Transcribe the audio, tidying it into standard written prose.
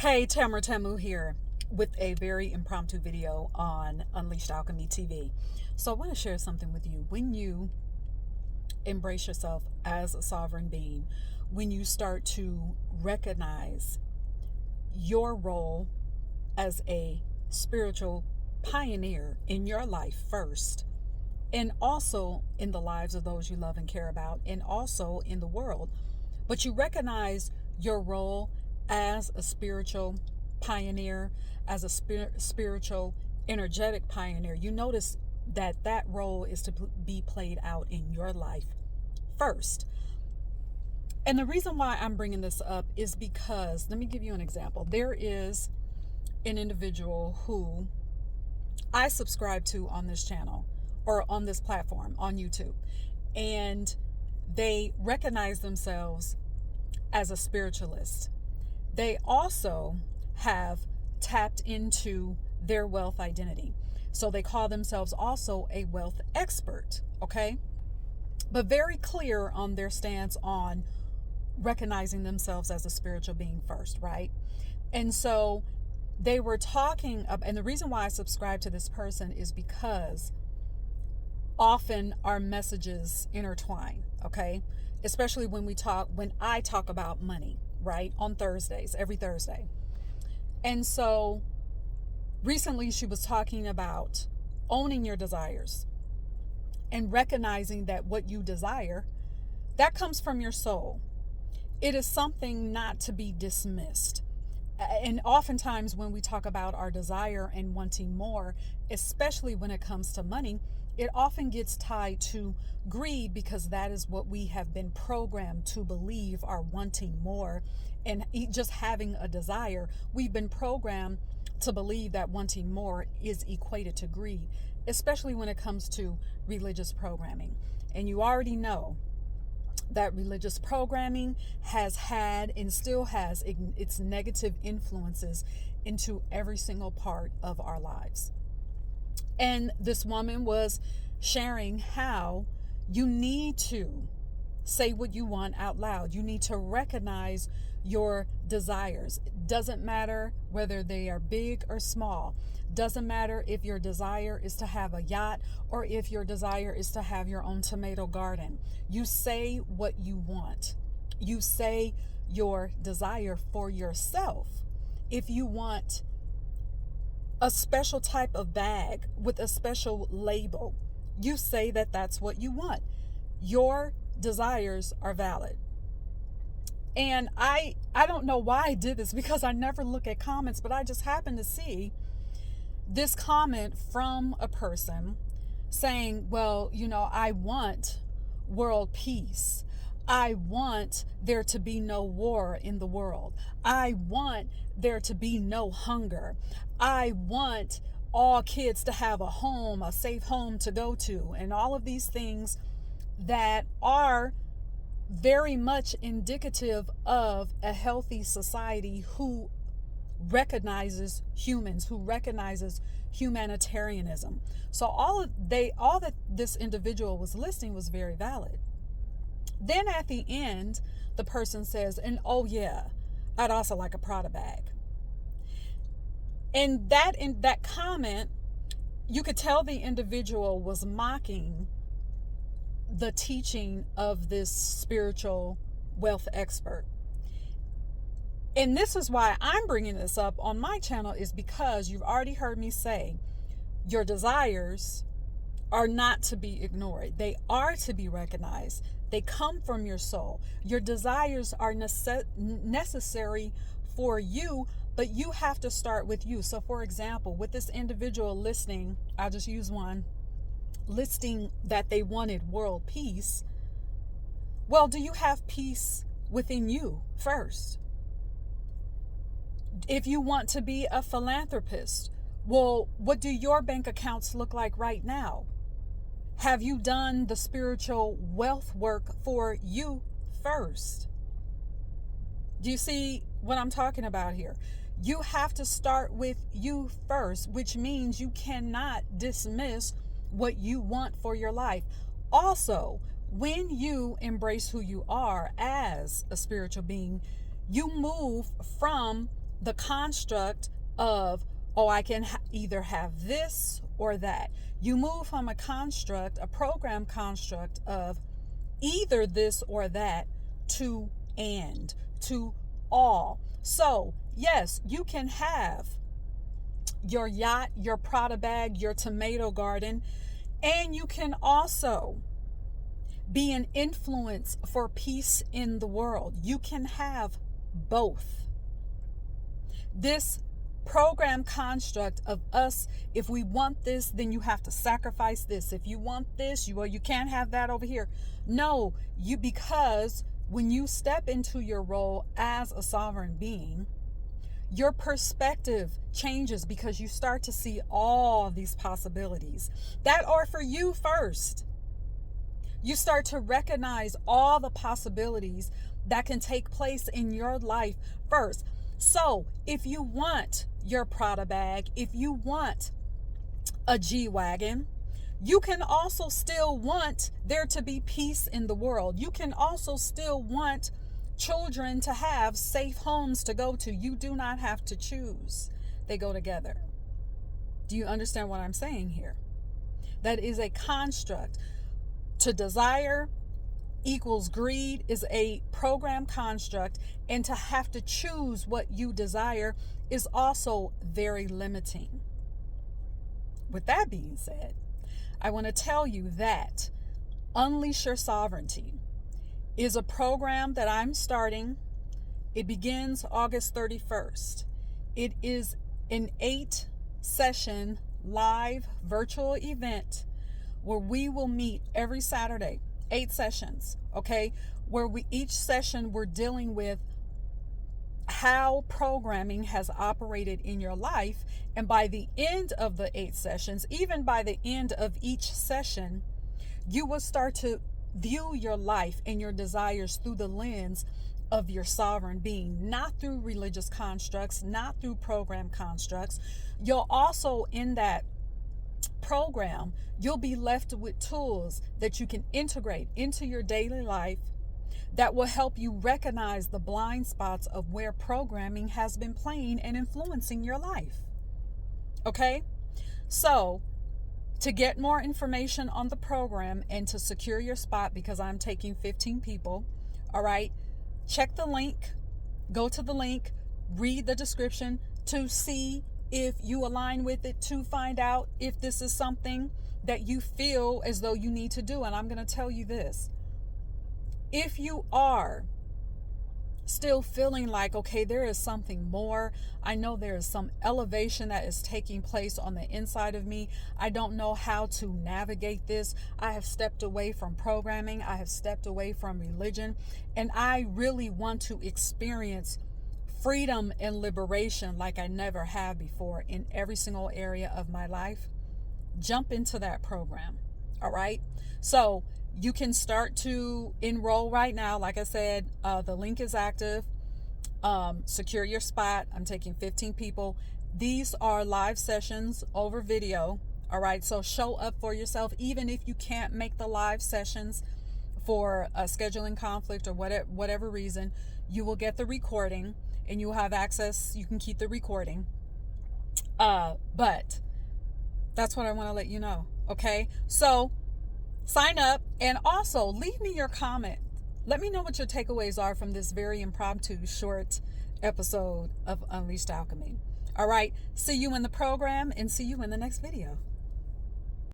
Hey, Tamara Tamu here with a very impromptu video on Unleashed Alchemy TV. So I want to share something with you. When you embrace yourself as a sovereign being, when you start to recognize your role as a spiritual pioneer in your life first, and also in the lives of those you love and care about, and also in the world, but you recognize your role as a spiritual pioneer, as a spiritual energetic pioneer. You notice that that role is to be played out in your life first. And the reason why I'm bringing this up is because, let me give you an example. There is an individual who I subscribe to on this channel or on this platform on YouTube, and they recognize themselves as a spiritualist. They also have tapped into their wealth identity. So they call themselves also a wealth expert, okay? But very clear on their stance on recognizing themselves as a spiritual being first, right? And so they were talking, and the reason why I subscribe to this person is because often our messages intertwine, okay? Especially when I talk about money, right? On Thursdays, every Thursday. And so recently she was talking about owning your desires and recognizing that what you desire, that comes from your soul. It is something not to be dismissed. And oftentimes when we talk about our desire and wanting more, especially when it comes to money, it often gets tied to greed, because that is what we have been programmed to believe are wanting more. And just having a desire, we've been programmed to believe that wanting more is equated to greed, especially when it comes to religious programming. And you already know that religious programming has had and still has its negative influences into every single part of our lives. And this woman was sharing how you need to say what you want out loud. You need to recognize your desires. It doesn't matter whether they are big or small. Doesn't matter if your desire is to have a yacht or if your desire is to have your own tomato garden. You say what you want. You say your desire for yourself. If you want a special type of bag with a special label, you say that that's what you want. Your desires are valid. And I don't know why I did this, because I never look at comments, but I just happened to see this comment from a person saying, well, I want world peace. I want there to be no war in the world. I want there to be no hunger. I want all kids to have a home, a safe home to go to, and all of these things that are very much indicative of a healthy society who recognizes humans, who recognizes humanitarianism. So all that this individual was listing was very valid. Then at the end, the person says, and oh yeah, I'd also like a Prada bag. And in that comment, you could tell the individual was mocking the teaching of this spiritual wealth expert. And this is why I'm bringing this up on my channel, is because you've already heard me say your desires are not to be ignored. They are to be recognized. They come from your soul. Your desires are necessary for you, but you have to start with you. So for example, with this individual listing, I'll just use one, listing that they wanted world peace. Well, do you have peace within you first? If you want to be a philanthropist, well, what do your bank accounts look like right now? Have you done the spiritual wealth work for you first? Do you see what I'm talking about here? You have to start with you first, which means you cannot dismiss what you want for your life. Also, when you embrace who you are as a spiritual being, you move from the construct of, oh, I can either have this or that. You move from a construct, a program construct of either this or that, to and, to all. So, yes, you can have your yacht, your Prada bag, your tomato garden, and you can also be an influence for peace in the world. You can have both. This program construct of us, if we want this, then you have to sacrifice this. If you want this, you can't have that over here. No, because when you step into your role as a sovereign being, your perspective changes because you start to see all these possibilities that are for you first. You start to recognize all the possibilities that can take place in your life first. So if you want your Prada bag, if you want a G-Wagon, you can also still want there to be peace in the world. You can also still want children to have safe homes to go to. You do not have to choose. They go together. Do you understand what I'm saying here? That is a construct. To desire equals greed is a program construct, and to have to choose what you desire is also very limiting. With that being said, I want to tell you that Unleash Your Sovereignty is a program that I'm starting. It begins August 31st. It is an 8-session live virtual event where we will meet every Saturday, 8 sessions, okay? Where each session we're dealing with how programming has operated in your life. And by the end of the 8 sessions, even by the end of each session, you will start to view your life and your desires through the lens of your sovereign being, not through religious constructs, not through program constructs. You'll also, in that program, you'll be left with tools that you can integrate into your daily life that will help you recognize the blind spots of where programming has been playing and influencing your life. Okay? So, to get more information on the program and to secure your spot, because I'm taking 15 people, all right, check the link, go to the link, read the description to see if you align with it, to find out if this is something that you feel as though you need to do. And I'm going to tell you this. If you are still feeling like, okay, there is something more, I know there is some elevation that is taking place on the inside of me, I don't know how to navigate this, I have stepped away from programming, I have stepped away from religion, and I really want to experience freedom and liberation like I never have before in every single area of my life, jump into that program. All right. So you can start to enroll right now. Like I said, the link is active. Secure your spot. I'm taking 15 people. These are live sessions over video. All right. So show up for yourself, even if you can't make the live sessions for a scheduling conflict or whatever reason. You will get the recording and you will have access. You can keep the recording. But that's what I want to let you know. Okay. So sign up and also leave me your comment. Let me know what your takeaways are from this very impromptu short episode of Unleashed Alchemy. All right. See you in the program and see you in the next video.